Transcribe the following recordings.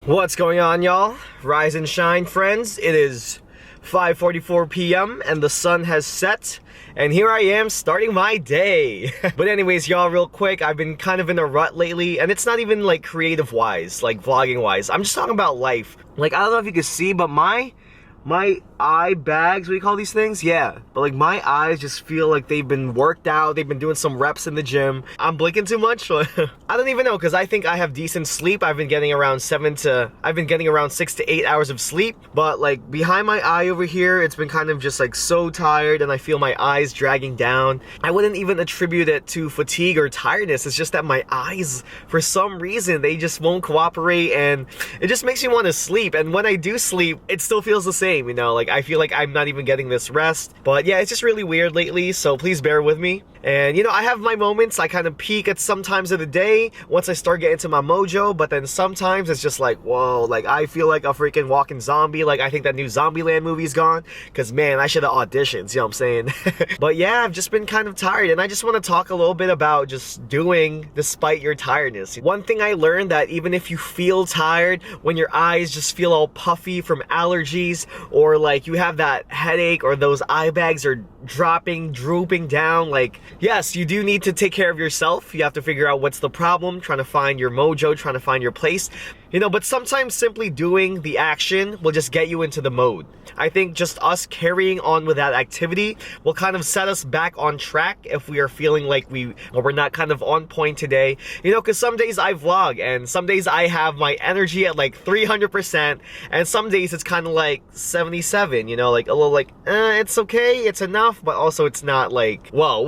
What's going on, y'all? Rise and shine, friends. It is 5:44 p.m. and the sun has set, and here I am starting my day. But anyways, y'all, real quick, I've been kind of in a rut lately, and it's not even like creative wise, like vlogging wise. I'm just talking about life. Like, I don't know if you can see, but my eye bags, what do you call these things? Yeah, but like my eyes just feel like they've been worked out. They've been doing some reps in the gym. I'm blinking too much. I don't even know, because I think I have decent sleep. I've been getting around 6 to 8 hours of sleep, but like behind my eye over here, it's been kind of just like so tired, and I feel my eyes dragging down. I wouldn't even attribute it to fatigue or tiredness. It's just that my eyes, for some reason, they just won't cooperate, and it just makes me want to sleep. And when I do sleep, it still feels the same, you know? Like, I feel like I'm not even getting this rest. But yeah, it's just really weird lately, so please bear with me. And you know, I have my moments. I kind of peak at some times of the day once I start getting to my mojo, but then sometimes it's just like, whoa, like I feel like a freaking walking zombie. Like, I think that new Zombieland movie's gone, because man, I should have auditioned, you know what I'm saying? But yeah, I've just been kind of tired, and I just want to talk a little bit about just doing despite your tiredness. One thing I learned, that even if you feel tired, when your eyes just feel all puffy from allergies, or like you have that headache, or those eye bags are drooping down, like, yes, you do need to take care of yourself. You have to figure out what's the problem, trying to find your mojo, trying to find your place, you know, but sometimes simply doing the action will just get you into the mode. I think just us carrying on with that activity will kind of set us back on track if we are feeling like we're not kind of on point today, you know, because some days I vlog, and some days I have my energy at like 300%, and some days it's kind of like 77, you know, like a little like, it's okay, it's enough, but also it's not like, whoa,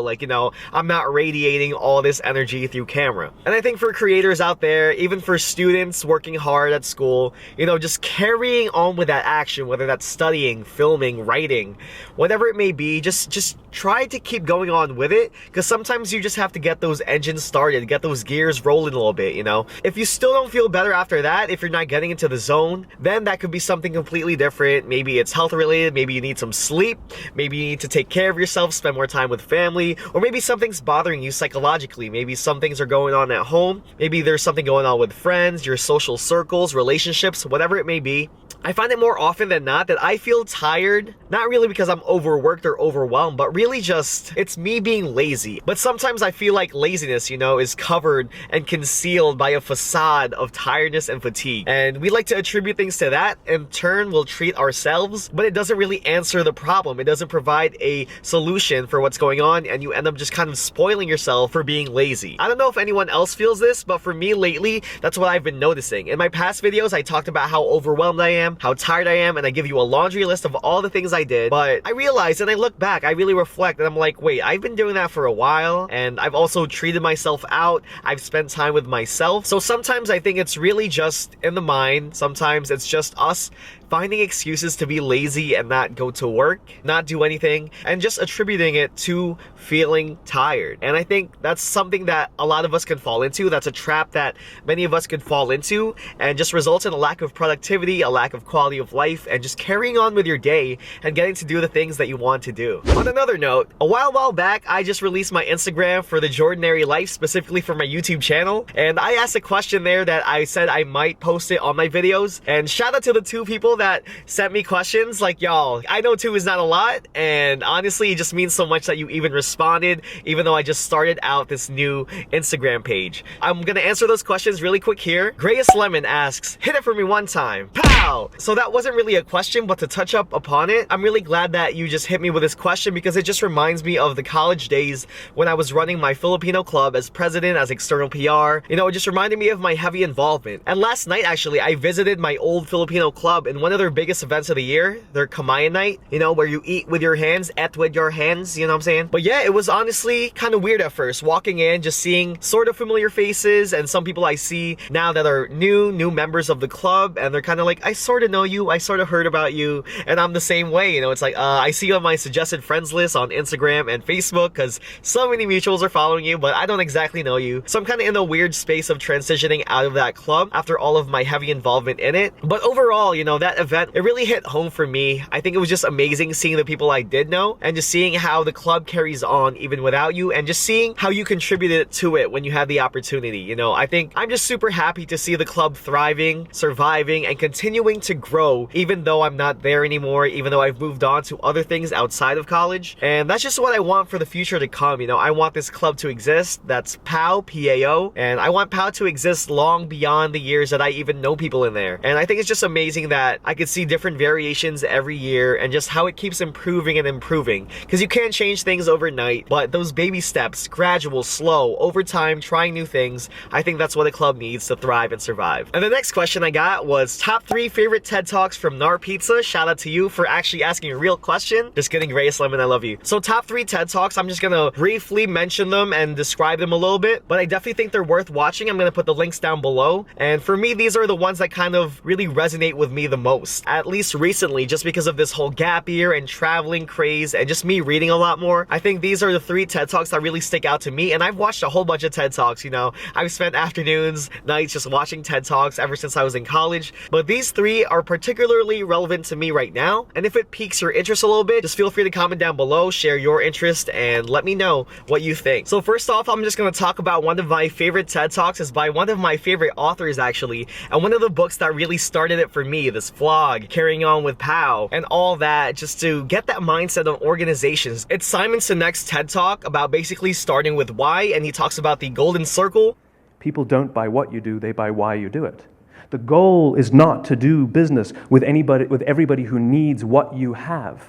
like, you know, I'm not radiating all this energy through camera. And I think for creators out there, even for students working hard at school, you know, just carrying on with that action, whether that's studying, filming, writing, whatever it may be, just try to keep going on with it, because sometimes you just have to get those engines started, get those gears rolling a little bit, you know. If you still don't feel better after that, if you're not getting into the zone, then that could be something completely different. Maybe it's health related, maybe you need some sleep, maybe you need to take care of yourself, spend more time with family, or maybe something's bothering you psychologically. Maybe some things are going on at home, maybe there's something going on with friends, your social circles, relationships, whatever it may be. I find it more often than not that I feel tired, not really because I'm overworked or overwhelmed, but really just, it's me being lazy. But sometimes I feel like laziness, you know, is covered and concealed by a facade of tiredness and fatigue. And we like to attribute things to that. In turn, we'll treat ourselves, but it doesn't really answer the problem. It doesn't provide a solution for what's going on, and you end up just kind of spoiling yourself for being lazy. I don't know if anyone else feels this, but for me lately, that's what I've been noticing. In my past videos, I talked about how overwhelmed I am, how tired I am, and I give you a laundry list of all the things I did. But I realized, and I look back, I really reflect, and I'm like, wait, I've been doing that for a while, and I've also treated myself out. I've spent time with myself. So sometimes I think it's really just in the mind. Sometimes it's just us finding excuses to be lazy and not go to work, not do anything, and just attributing it to feeling tired. And I think that's something that a lot of us can fall into. That's a trap that many of us could fall into, and just results in a lack of productivity, a lack of quality of life, and just carrying on with your day and getting to do the things that you want to do. On another note, a while back, I just released my Instagram for The Ordinary Life, specifically for my YouTube channel, and I asked a question there that I said I might post it on my videos. And shout out to the 2 people that sent me questions. Like, y'all, I know 2 is not a lot, and honestly, it just means so much that you even responded, even though I just started out this new Instagram page. I'm gonna answer those questions really quick here. Grayest Lemon asks, hit it for me one time. Pow! So that wasn't really a question, but to touch up upon it, I'm really glad that you just hit me with this question, because it just reminds me of the college days when I was running my Filipino club as president, as external PR. You know, it just reminded me of my heavy involvement. And last night, actually, I visited my old Filipino club, and one of their biggest events of the year, their Kamayan night, you know, where you eat with your hands, eat with your hands, you know what I'm saying? But yeah, it was honestly kind of weird at first, walking in, just seeing sort of familiar faces, and some people I see now that are new members of the club, and they're kind of like, I sort of know you, I sort of heard about you, and I'm the same way, you know. It's like, I see you on my suggested friends list on Instagram and Facebook, because so many mutuals are following you, but I don't exactly know you. So I'm kind of in a weird space of transitioning out of that club after all of my heavy involvement in it. But overall, you know, that that event, it really hit home for me. I think it was just amazing seeing the people I did know and just seeing how the club carries on even without you and just seeing how you contributed to it when you had the opportunity. You know, I think I'm just super happy to see the club thriving, surviving, and continuing to grow even though I'm not there anymore, even though I've moved on to other things outside of college. And that's just what I want for the future to come. You know, I want this club to exist. That's POW, P-A-O, and I want POW to exist long beyond the years that I even know people in there. And I think it's just amazing that I could see different variations every year and just how it keeps improving and improving. Because you can't change things overnight, but those baby steps, gradual, slow, over time, trying new things, I think that's what a club needs to thrive and survive. And the next question I got was top 3 favorite TED Talks from Nar Pizza. Shout out to you for actually asking a real question. Just kidding, Reyes Lemon, I love you. So top 3 TED Talks, I'm just gonna briefly mention them and describe them a little bit, but I definitely think they're worth watching. I'm gonna put the links down below. And for me, these are the ones that kind of really resonate with me the most, at least recently, just because of this whole gap year and traveling craze and just me reading a lot more. I think these are the 3 TED Talks that really stick out to me, and I've watched a whole bunch of TED Talks, you know. I've spent afternoons, nights just watching TED Talks ever since I was in college, but these 3 are particularly relevant to me right now, and if it piques your interest a little bit, just feel free to comment down below, share your interest, and let me know what you think. So first off, I'm just gonna talk about one of my favorite TED Talks. Is by one of my favorite authors, actually, and one of the books that really started it for me, this vlog, carrying on with POW, and all that, just to get that mindset on organizations. It's Simon Sinek's TED Talk about basically starting with why, and he talks about the golden circle. People don't buy what you do, they buy why you do it. The goal is not to do business with everybody who needs what you have.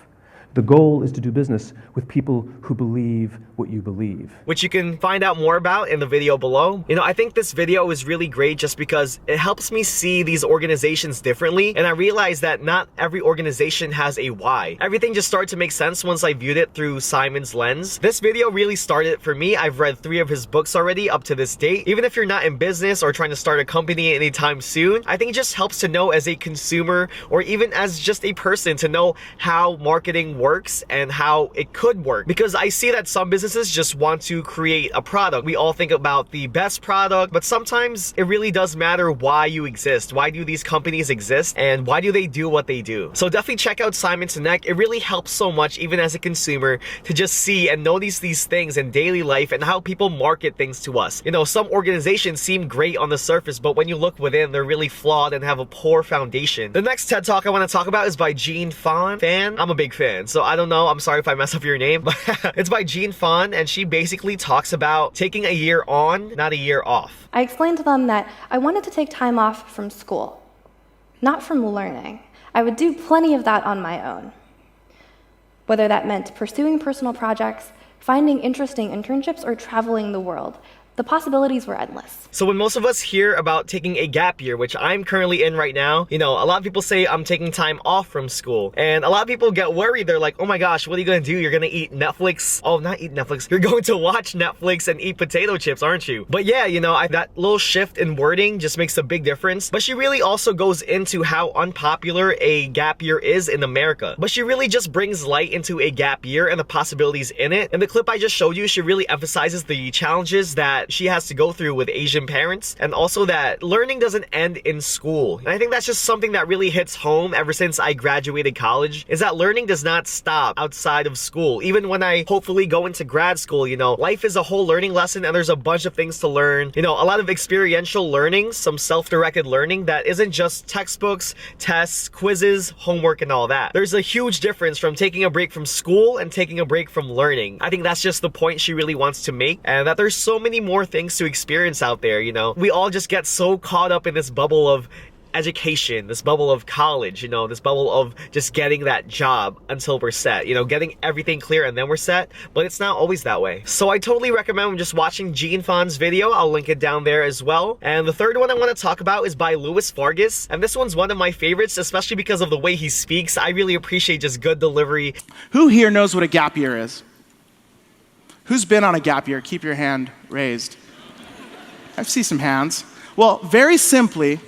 The goal is to do business with people who believe what you believe. Which you can find out more about in the video below. You know, I think this video is really great just because it helps me see these organizations differently, and I realize that not every organization has a why. Everything just started to make sense once I viewed it through Simon's lens. This video really started it for me. I've read 3 of his books already up to this date. Even if you're not in business or trying to start a company anytime soon, I think it just helps to know as a consumer or even as just a person to know how marketing works and how it could work, because I see that some businesses just want to create a product. We all think about the best product, but sometimes it really does matter why you exist. Why do these companies exist and why do they do what they do? So definitely check out Simon Sinek. It really helps so much, even as a consumer, to just see and notice these things in daily life and how people market things to us. You know, some organizations seem great on the surface, but when you look within, they're really flawed and have a poor foundation. The next TED Talk I want to talk about is by Jean Fan. I'm a big fan, so I don't know, I'm sorry if I mess up your name, but it's by Jean Fan, and she basically talks about taking a year on, not a year off. I explained to them that I wanted to take time off from school, not from learning. I would do plenty of that on my own. Whether that meant pursuing personal projects, finding interesting internships, or traveling the world. The possibilities were endless. So when most of us hear about taking a gap year, which I'm currently in right now, you know, a lot of people say I'm taking time off from school. And a lot of people get worried. They're like, oh my gosh, what are you gonna do? You're gonna eat Netflix? Oh, not eat Netflix. You're going to watch Netflix and eat potato chips, aren't you? But yeah, you know, that little shift in wording just makes a big difference. But she really also goes into how unpopular a gap year is in America. But she really just brings light into a gap year and the possibilities in it. In the clip I just showed you, she really emphasizes the challenges that she has to go through with Asian parents, and also that learning doesn't end in school. And I think that's just something that really hits home ever since I graduated college, is that learning does not stop outside of school. Even when I hopefully go into grad school, you know, life is a whole learning lesson and there's a bunch of things to learn. You know, a lot of experiential learning, some self-directed learning that isn't just textbooks, tests, quizzes, homework, and all that. There's a huge difference from taking a break from school and taking a break from learning. I think that's just the point she really wants to make, and that there's so many more things to experience out there, you know. We all just get so caught up in this bubble of education, this bubble of college, you know, this bubble of just getting that job until we're set, you know, getting everything clear and then we're set, but it's not always that way. So I totally recommend just watching Jean Fan's video. I'll link it down there as well. And the third one I want to talk about is by Vargas, and this one's one of my favorites, especially because of the way he speaks. I really appreciate just good delivery. Who here knows what a gap year is? Who's been on a gap year? Keep your hand raised. I see some hands. Well, very simply,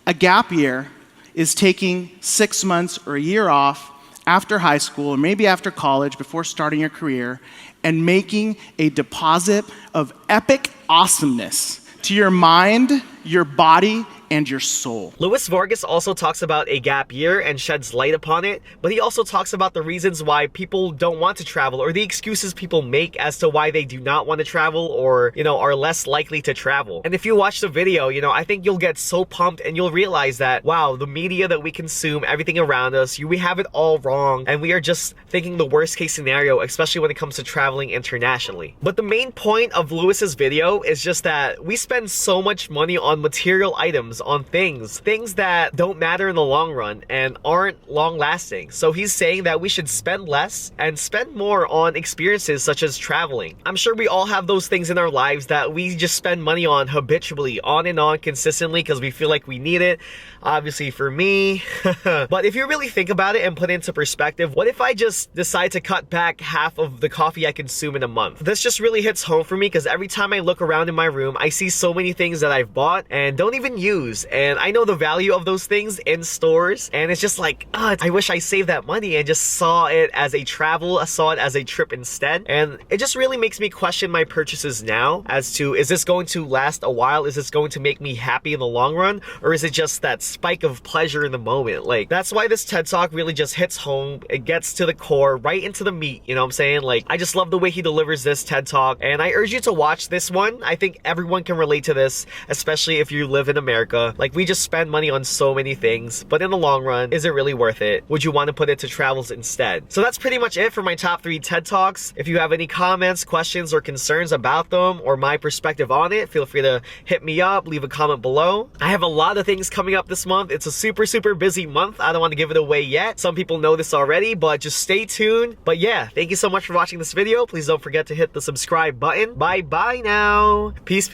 a gap year is taking 6 months or a year off after high school or maybe after college before starting your career and making a deposit of epic awesomeness to your mind, your body, and your soul. Louis Vargas also talks about a gap year and sheds light upon it, but he also talks about the reasons why people don't want to travel, or the excuses people make as to why they do not want to travel, or, are less likely to travel. And if you watch the video, I think you'll get so pumped and you'll realize that, wow, the media that we consume, everything around us, we have it all wrong, and we are just thinking the worst case scenario, especially when it comes to traveling internationally. But the main point of Lewis's video is just that we spend so much money on material items, on things that don't matter in the long run and aren't long lasting. So he's saying that we should spend less and spend more on experiences such as traveling. I'm sure we all have those things in our lives that we just spend money on habitually, on and on, consistently, because we feel like we need it. Obviously for me. But if you really think about it and put it into perspective, what if I just decide to cut back half of the coffee I consume in a month? This just really hits home for me, because every time I look around in my room, I see so many things that I've bought and don't even use. And I know the value of those things in stores, and it's just like, I wish I saved that money and just saw it as a travel, saw it as a trip instead. And it just really makes me question my purchases now as to, is this going to last a while? Is this going to make me happy in the long run? Or is it just that spike of pleasure in the moment? Like, that's why this TED Talk really just hits home. It gets to the core, right into the meat, you know what I'm saying? Like, I just love the way he delivers this TED Talk, and I urge you to watch this one. I think everyone can relate to this, especially if you live in America. Like, we just spend money on so many things, but in the long run, is it really worth it? Would you want to put it to travels instead? So that's pretty much it for my top 3 TED Talks. If you have any comments, questions, or concerns about them, or my perspective on it, feel free to hit me up, leave a comment below. I have a lot of things coming up this month. It's a super busy month. I don't want to give it away yet. Some people know this already, but just stay tuned. But yeah, thank you so much for watching this video. Please don't forget to hit the subscribe button. Bye now. Peace.